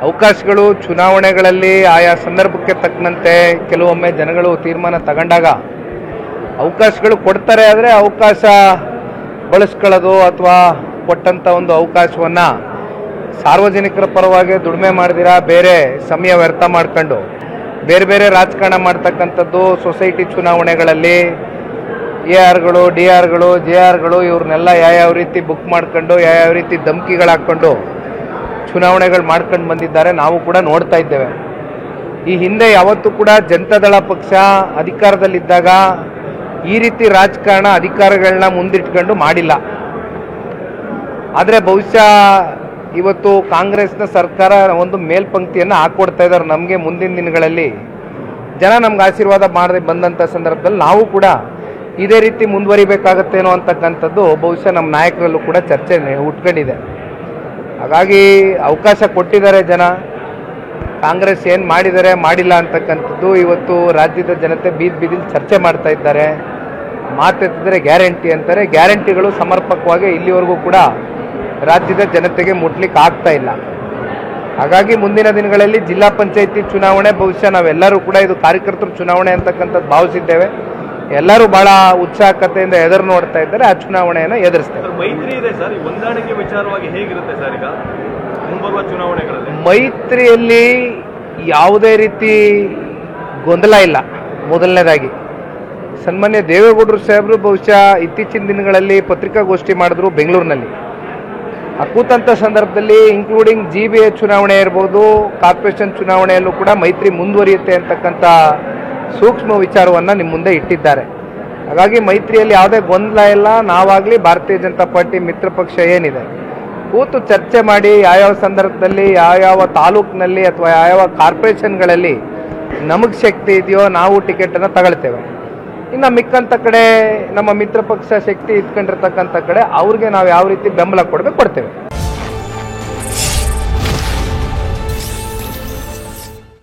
ಅವಕಾಶಗಳು ಚುನಾವಣೆಗಳಲ್ಲಿ ಆಯಾ ಸಂದರ್ಭಕ್ಕೆ ತಕ್ಕಂತೆ ಕೆಲವೊಮ್ಮೆ ಜನಗಳು ತೀರ್ಮಾನ ತಗೊಂಡಾಗ ಅವಕಾಶಗಳು ಕೊಡ್ತಾರೆ. ಆದರೆ ಅವಕಾಶ ಬಳಸ್ಕೊಳ್ಳೋದು ಅಥವಾ ಕೊಟ್ಟಂಥ ಒಂದು ಅವಕಾಶವನ್ನು ಸಾರ್ವಜನಿಕರ ಪರವಾಗಿ ದುಡಿಮೆ ಮಾಡ್ದಿರಾ ಬೇರೆ ಸಮಯ ವ್ಯರ್ಥ ಮಾಡ್ಕೊಂಡು ಬೇರೆ ಬೇರೆ ರಾಜಕಾರಣ ಮಾಡ್ತಕ್ಕಂಥದ್ದು ಸೊಸೈಟಿ ಚುನಾವಣೆಗಳಲ್ಲಿ ARಗಳು DRಗಳು JRಗಳು ಇವ್ರನ್ನೆಲ್ಲ ಯಾವ ರೀತಿ ಬುಕ್ ಮಾಡ್ಕೊಂಡು ಯಾವ ರೀತಿ ಧಮಕಿಗಳು ಹಾಕ್ಕೊಂಡು ಚುನಾವಣೆಗಳು ಮಾಡ್ಕೊಂಡು ಬಂದಿದ್ದಾರೆ. ನಾವು ಕೂಡ ನೋಡ್ತಾ ಇದ್ದೇವೆ. ಈ ಹಿಂದೆ ಯಾವತ್ತೂ ಕೂಡ ಜನತಾದಳ ಪಕ್ಷ ಅಧಿಕಾರದಲ್ಲಿದ್ದಾಗ ಈ ರೀತಿ ರಾಜಕಾರಣ ಅಧಿಕಾರಗಳನ್ನ ಮುಂದಿಟ್ಕೊಂಡು ಮಾಡಿಲ್ಲ. ಆದರೆ ಬಹುಶಃ ಇವತ್ತು ಕಾಂಗ್ರೆಸ್ನ ಸರ್ಕಾರ ಒಂದು ಮೇಲ್ಪಂಕ್ತಿಯನ್ನು ಹಾಕ್ಕೊಡ್ತಾ ಇದ್ದಾರೆ ನಮಗೆ. ಮುಂದಿನ ದಿನಗಳಲ್ಲಿ ಜನ ನಮ್ಗೆ ಆಶೀರ್ವಾದ ಮಾಡದೆ ಬಂದಂಥ ಸಂದರ್ಭದಲ್ಲಿ ನಾವು ಕೂಡ ಇದೇ ರೀತಿ ಮುಂದುವರಿಬೇಕಾಗತ್ತೇನೋ ಅಂತಕ್ಕಂಥದ್ದು ಬಹುಶಃ ನಮ್ಮ ನಾಯಕರಲ್ಲೂ ಕೂಡ ಚರ್ಚೆ ಹುಟ್ಕೊಂಡಿದೆ. ಹಾಗಾಗಿ ಅವಕಾಶ ಕೊಟ್ಟಿದ್ದಾರೆ ಜನ. ಕಾಂಗ್ರೆಸ್ ಏನು ಮಾಡಿದ್ದಾರೆ ಮಾಡಿಲ್ಲ ಅಂತಕ್ಕಂಥದ್ದು ಇವತ್ತು ರಾಜ್ಯದ ಜನತೆ ಬೀದಿಲಿ ಚರ್ಚೆ ಮಾಡ್ತಾ ಇದ್ದಾರೆ. ಮಾತೆತ್ತಿದ್ರೆ ಗ್ಯಾರಂಟಿ ಅಂತಾರೆ. ಗ್ಯಾರಂಟಿಗಳು ಸಮರ್ಪಕವಾಗಿ ಇಲ್ಲಿವರೆಗೂ ಕೂಡ ರಾಜ್ಯದ ಜನತೆಗೆ ಮುಟ್ಲಿಕ್ಕೆ ಆಗ್ತಾ ಇಲ್ಲ. ಹಾಗಾಗಿ ಮುಂದಿನ ದಿನಗಳಲ್ಲಿ ಜಿಲ್ಲಾ ಪಂಚಾಯತಿ ಚುನಾವಣೆ ಬಹುಶಃ ನಾವೆಲ್ಲರೂ ಕೂಡ ಇದು ಕಾರ್ಯಕರ್ತರ ಚುನಾವಣೆ ಅಂತಕ್ಕಂಥದ್ದು ಭಾವಿಸಿದ್ದೇವೆ. ಎಲ್ಲರೂ ಬಹಳ ಉತ್ಸಾಹಕತೆಯಿಂದ ಎದುರು ನೋಡ್ತಾ ಇದ್ದಾರೆ. ಆ ಚುನಾವಣೆಯನ್ನು ಎದುರಿಸ್ತೇವೆ. ಮೈತ್ರಿ ಇದೆ ಸರ್, ಹೊಂದಾಣಿಕೆ ವಿಚಾರವಾಗಿ ಹೇಗಿರುತ್ತೆ ಸರ್ ಈಗ ಮುಂಬರುವ ಚುನಾವಣೆಗಳಲ್ಲಿ? ಮೈತ್ರಿಯಲ್ಲಿ ಯಾವುದೇ ರೀತಿ ಗೊಂದಲ ಇಲ್ಲ. ಮೊದಲನೇದಾಗಿ ಸನ್ಮಾನ್ಯ ದೇವೇಗೌಡರು ಸಾಹೇಬರು ಬಹುಶಃ ಇತ್ತೀಚಿನ ದಿನಗಳಲ್ಲಿ ಪತ್ರಿಕಾಗೋಷ್ಠಿ ಮಾಡಿದ್ರು ಬೆಂಗಳೂರಿನಲ್ಲಿ. ಆ ಕೂತಂಥ ಸಂದರ್ಭದಲ್ಲಿ ಇನ್ಕ್ಲೂಡಿಂಗ್ GBA ಚುನಾವಣೆ ಇರ್ಬೋದು, ಕಾರ್ಪೊರೇಷನ್ ಚುನಾವಣೆಯಲ್ಲೂ ಕೂಡ ಮೈತ್ರಿ ಮುಂದುವರಿಯುತ್ತೆ ಅಂತಕ್ಕಂಥ ಸೂಕ್ಷ್ಮ ವಿಚಾರವನ್ನು ನಿಮ್ಮ ಮುಂದೆ ಇಟ್ಟಿದ್ದಾರೆ. ಹಾಗಾಗಿ ಮೈತ್ರಿಯಲ್ಲಿ ಯಾವುದೇ ಗೊಂದಲ ಇಲ್ಲ. ನಾವಾಗಲಿ ಭಾರತೀಯ ಜನತಾ ಪಾರ್ಟಿ ಮಿತ್ರ ಪಕ್ಷ ಏನಿದೆ ಕೂತು ಚರ್ಚೆ ಮಾಡಿ ಯಾವ್ಯಾವ ಸಂದರ್ಭದಲ್ಲಿ ಯಾವ್ಯಾವ ತಾಲೂಕಿನಲ್ಲಿ ಅಥವಾ ಯಾವ್ಯಾವ ಕಾರ್ಪೊರೇಷನ್ಗಳಲ್ಲಿ ನಮಗೆ ಶಕ್ತಿ ಇದೆಯೋ ನಾವು ಟಿಕೆಟನ್ನು ತಗೊಳ್ತೇವೆ. ಇನ್ನು ಮಿಕ್ಕಂಥ ಕಡೆ ನಮ್ಮ ಮಿತ್ರ ಪಕ್ಷ ಶಕ್ತಿ ಇಟ್ಕೊಂಡಿರ್ತಕ್ಕಂಥ ಕಡೆ ಅವ್ರಿಗೆ ನಾವು ಯಾವ ರೀತಿ ಬೆಂಬಲ ಕೊಡಬೇಕು ಕೊಡ್ತೇವೆ.